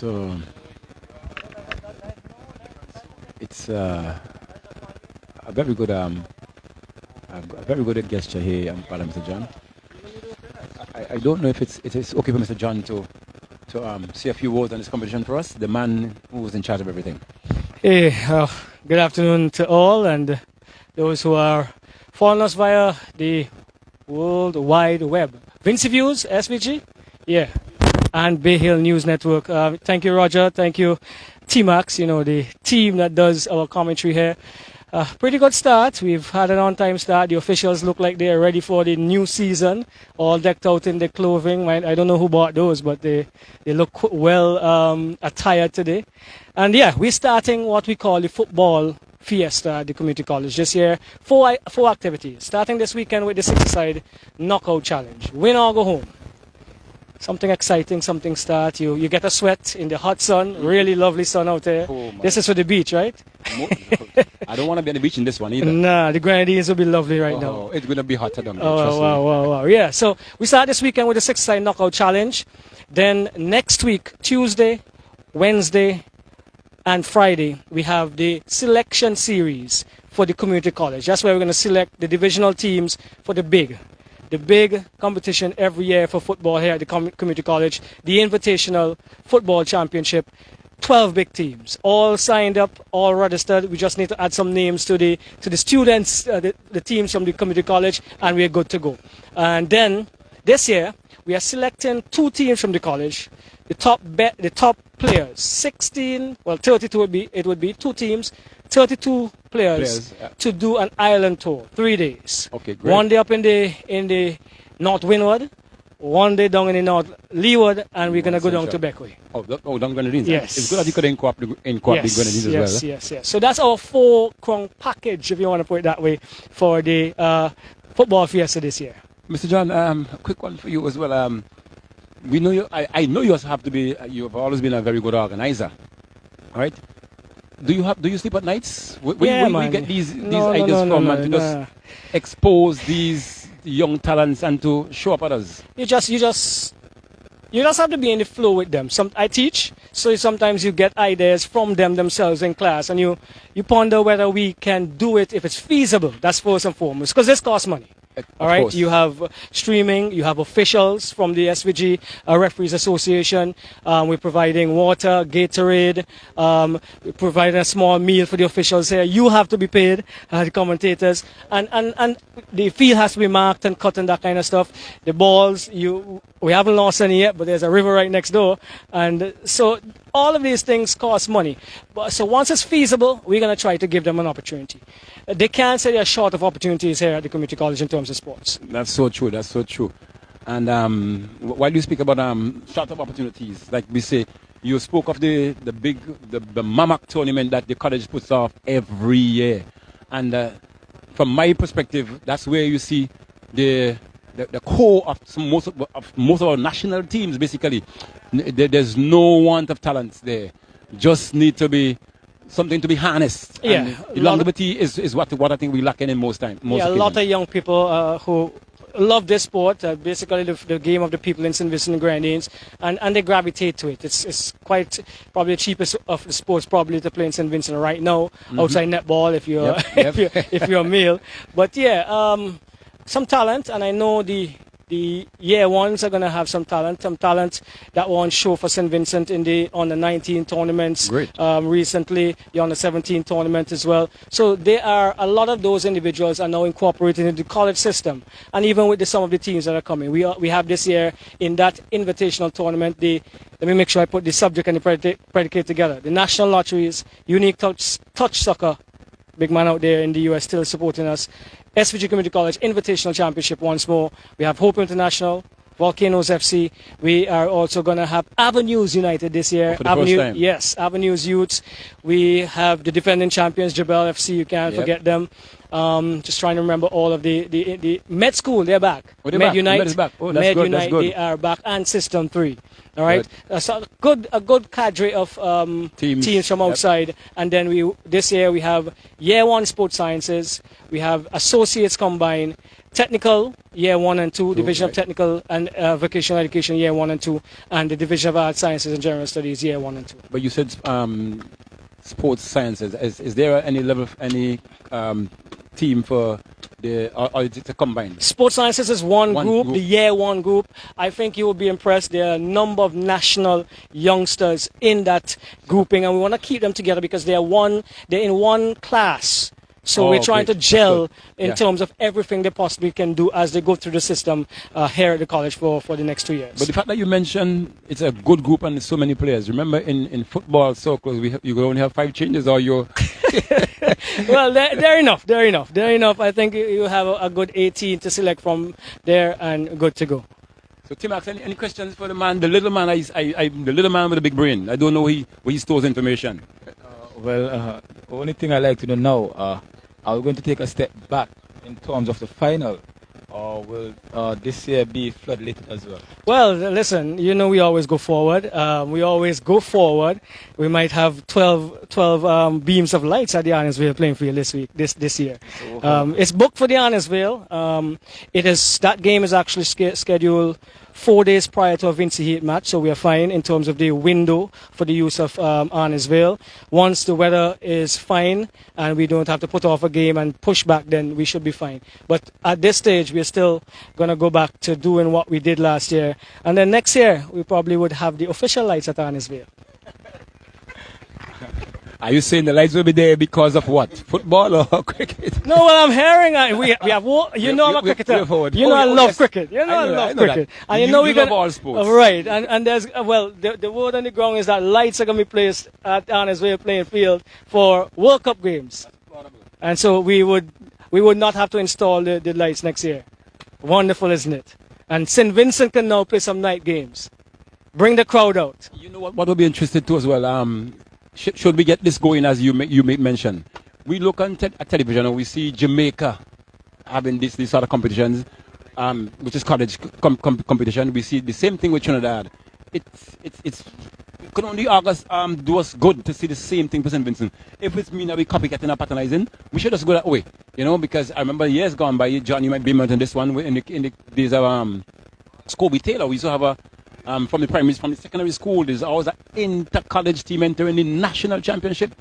So it's a very good gesture here, Father Mr. John. I don't know if it is okay for Mr. John to say a few words on this competition for us, the man who was in charge of everything. Hey, good afternoon to all and those who are following us via the World Wide Web. Vinci Views, SVG, yeah, and Bay Hill News Network. Thank you, Roger. Thank you, T-Max, the team that does our commentary here. Pretty good start. We've had an on-time start. The officials look like they're ready for the new season, all decked out in their clothing. I don't know who bought those, but they look well attired today. And yeah, we're starting what we call the football fiesta at the community college this year. Four activities. Starting this weekend with the 6-a-side knockout challenge. Win or go home. Something exciting, something start. You get a sweat in the hot sun. Really lovely sun out there. Oh, this is for the beach, right? I don't want to be on the beach in this one either. Nah, the Grenadines will be lovely right now. It's going to be hotter down there. Oh, wow. Yeah, so we start this weekend with the 6-a-side knockout challenge. Then next week, Tuesday, Wednesday, and Friday, we have the selection series for the community college. That's where we're going to select the divisional teams for the big competition every year for football here at the community college, the Invitational Football Championship. 12 big teams, all signed up, all registered. We just need to add some names to the students, the teams from the community college, and we're good to go. And then this year, we are selecting 2 teams from the college, the top players, 32 would be 2 teams, 32 players to do an island tour, 3 days. Okay, great. 1 day up in the North Windward, 1 day down in the North Leeward, and we're going to go down to Beckway. Down Grenadines. Yes. It's good that you could incorporate the Grenadines as well. Yes. So that's our 4-prong package, if you want to put it that way, for the football fiesta this year. Mr. John, quick one for you as well. We know you. I know you also have to be. You have always been a very good organizer, all right? Do you sleep at nights? When we get these ideas from and to just expose these young talents and to show up others? You just have to be in the flow with them. I teach, so sometimes you get ideas from them themselves in class, and you ponder whether we can do it if it's feasible. That's first and foremost, because this costs money. All right, you have streaming, you have officials from the SVG Referees Association. We're providing water, Gatorade, we're providing a small meal for the officials here. You have to be paid, the commentators, and the field has to be marked and cut and that kind of stuff. The balls, we haven't lost any yet, but there's a river right next door, and so all of these things cost money. So once it's feasible, we're going to try to give them an opportunity. They can't say they're short of opportunities here at the community college in terms of sports. That's so true. And while you speak about short of opportunities, like we say, you spoke of the Mamak tournament that the college puts off every year. And from my perspective, that's where you see the core of most of our national teams, basically. There's no want of talent there. Just need to be something to be harnessed. Yeah, and longevity is what I think we're lacking in most times. A lot of young people who love this sport, basically the game of the people in St. Vincent and Grenadines, and they gravitate to it. It's quite probably the cheapest of the sports probably to play in St. Vincent right now, outside netball if you're if you're a male. But yeah, some talent, and I know the year ones are going to have some talent that won show for St. Vincent in the under 19 tournaments. Great. Recently, the under 17 tournament as well. So there are a lot of those individuals are now incorporated into the college system, and even with some of the teams that are coming. We have this year in that invitational tournament, let me make sure I put the subject and the predicate together. The National Lotteries, Unique Touch Soccer, big man out there in the US still supporting us. SVG Community College Invitational Championship once more. We have Hope International, Volcanoes FC. We are also going to have Avenues United this year. For the first time. Yes, Avenues Youths. We have the defending champions, Jabel FC. You can't forget them. Just trying to remember all of the Med School. They're back. Oh, they're Med back. Unite. Med is back. Oh, that's Med good. Unite. That's good. They are back, and System 3. All right. So a good cadre of teams from outside, and then this year we have Year 1 Sports Sciences. We have Associates Combined, Technical Year 1 and 2, Division of Technical and Vocational Education Year 1 and 2, and the Division of Art Sciences and General Studies Year 1 and 2. But you said sports sciences. Is there any level, any team for the, or is it a combined? Sports Sciences is one group, the Year 1 group. I think you will be impressed. There are a number of national youngsters in that grouping, and we want to keep them together because they're in one class. So we're trying to gel in terms of everything they possibly can do as they go through the system here at the college for the next 2 years. But the fact that you mentioned it's a good group and so many players. Remember in football circles, you could only have 5 changes or you're... Well, they're enough. They're enough. I think you have a good 18 to select from there and good to go. So Timax, any questions for the man? The little man, the little man with a big brain. I don't know where he stores information. Only thing I like to know now, are we going to take a step back in terms of the final, or will this year be floodlit as well? Well, listen, we always go forward. We might have 12 beams of lights at the Arnisville playing field this year. It's booked for the Arnisville. That game is actually scheduled 4 days prior to a Vinci Heat match, so we are fine in terms of the window for the use of Arnisville. Once the weather is fine and we don't have to put off a game and push back, then we should be fine. But at this stage, we're still going to go back to doing what we did last year. And then next year, we probably would have the official lights at Arnisville. Are you saying the lights will be there because of what? Football or cricket? No, well, I'm hearing we have. I'm a cricketer. I love cricket. I love cricket. And you love all sports. Right. And there's the word on the ground is that lights are going to be placed at Arnisville playing field for World Cup games. And so we would not have to install the lights next year. Wonderful, isn't it? And St. Vincent can now play some night games. Bring the crowd out. You know what would be interested too as well. Should we get this going, as you mentioned? We look on television and we see Jamaica having these sort of competitions, which is college competition. We see the same thing with Trinidad. It could only do us good to see the same thing for St. Vincent. If it's mean that we copycatting or patronizing, we should just go that way, because I remember years gone by, John, you might be mentioning this one in the days of Scobie Taylor. We used to have from the secondary school, there's always an inter-college team entering the national championship.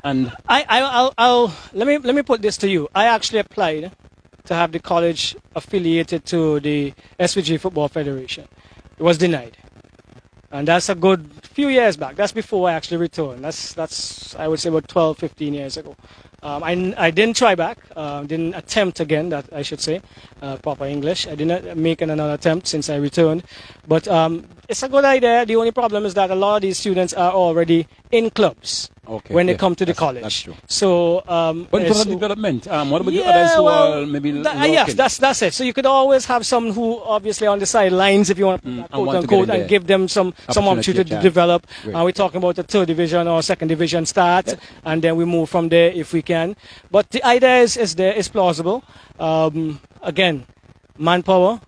And let me put this to you. I actually applied to have the college affiliated to the SVG Football Federation. It was denied. And that's a good few years back. That's before I actually returned. That's I would say about 12, 15 years ago. I didn't try back, didn't attempt again, that I should say, proper English. I didn't make another attempt since I returned. But it's a good idea. The only problem is that a lot of these students are already in clubs when they come to the college. That's true. So, but in terms of development, what about the others who are maybe yes, that's it. So you could always have some who obviously on the sidelines, if you want to put that quote unquote, and give them some opportunity to develop. We're talking about the 3rd division or 2nd division start, and then we move from there if we can. But the idea is plausible. Again, manpower,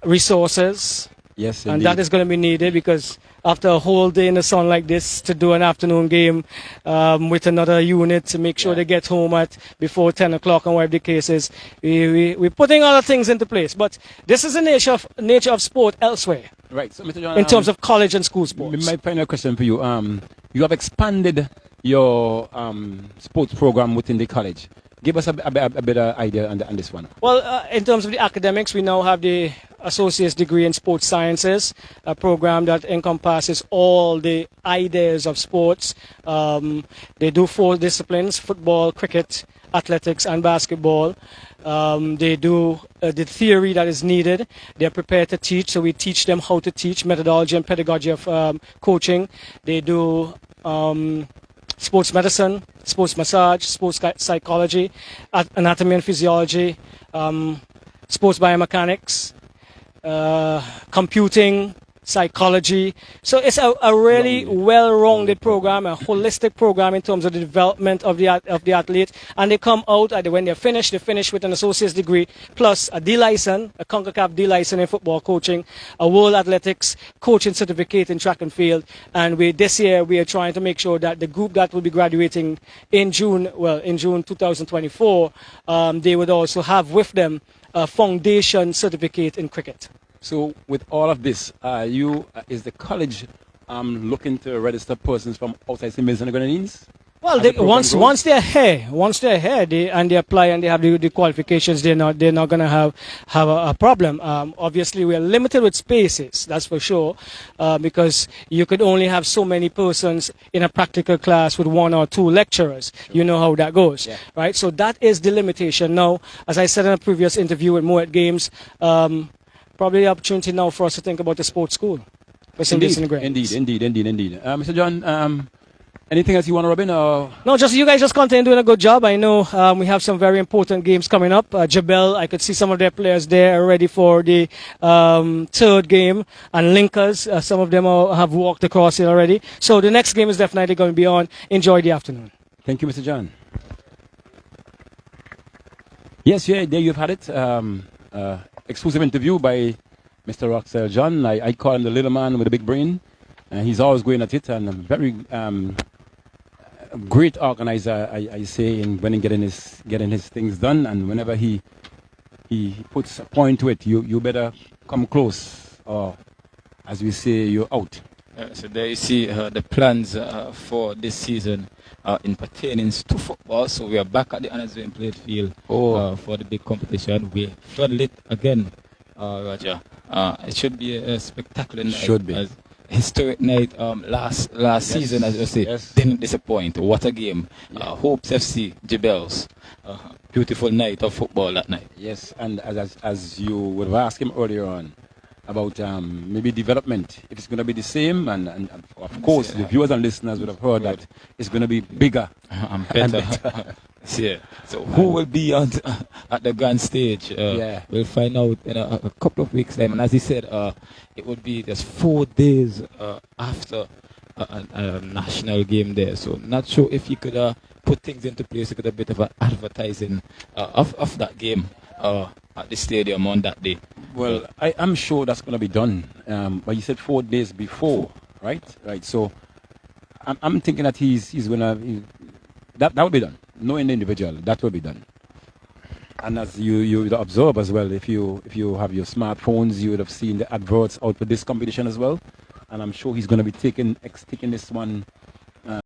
resources. Yes, and that is going to be needed because after a whole day in the sun like this, to do an afternoon game with another unit to make sure they get home at before 10 o'clock and whatever the case is, we're putting other things into place. But this is the nature of sport elsewhere. Right. So, Mr. John, in terms of college and school sports. My final question for you. You have expanded your sports program within the college. Give us a better idea on this one. Well, in terms of the academics, we now have the Associate's degree in Sports Sciences, a program that encompasses all the ideas of sports. They do 4 disciplines: football, cricket, athletics, and basketball. They do the theory that is needed. They're prepared to teach, so we teach them how to teach, methodology and pedagogy of coaching. They do sports medicine, sports massage, sports psychology, anatomy and physiology, sports biomechanics, computing, psychology. So it's a really well-rounded program, a holistic program in terms of the development of the athlete. And they come out, when they finish with an associate's degree, plus a D license, a CONCACAF D license in football coaching, a World Athletics coaching certificate in track and field. And this year we are trying to make sure that the group that will be graduating in June 2024, they would also have with them a foundation certificate in cricket. So with all of this, is the college looking to register persons from outside St. Vincent and the Grenadines? Well, once they're here, and they apply and they have the qualifications, they're not going to have a problem. Obviously, we are limited with spaces, that's for sure, because you could only have so many persons in a practical class with 1 or 2 lecturers. Sure. You know how that goes, right? So that is the limitation. Now, as I said in a previous interview with Moet Games, probably the opportunity now for us to think about the sports school for St. Vincent and Grenadines. Indeed. Mr. John, anything else you want to rub in? Or? No, just you guys just continue doing a good job. I know we have some very important games coming up. Jabel, I could see some of their players there ready for the third game. And Linkers, some of them have walked across it already. So the next game is definitely going to be on. Enjoy the afternoon. Thank you, Mr. John. Yes, there you've had it. Exclusive interview by Mr. Roxell John. I call him the little man with a big brain. He's always going at it, and a very great organizer, I say, in when getting his things done. And whenever he puts a point to it, you better come close, or as we say, you're out. So there you see the plans for this season in pertaining to football. So we are back at the Honors Wayne Played Field for the big competition. We floodlit again, Roger. It should be a spectacular night. Should be. Historic night last season, as you say, didn't disappoint. What a game. Hopes FC, Jebels. Beautiful night of football that night. Yes, and as you would have asked him earlier on about maybe development, if it's going to be the same, and of course the viewers and listeners would have heard that it's going to be bigger and better. Yeah. So who will be at the grand stage? We'll find out in a couple of weeks' time. And as he said, it would be just 4 days after a national game there. So not sure if you could put things into place, you could have a bit of advertising of that game at the stadium on that day. Well, I'm sure that's going to be done. But you said 4 days before, right? Right. So I'm thinking that he's going to that will be done. Knowing the individual, that will be done. And as you observe as well, if you have your smartphones, you would have seen the adverts out for this competition as well. And I'm sure he's going to be taking this one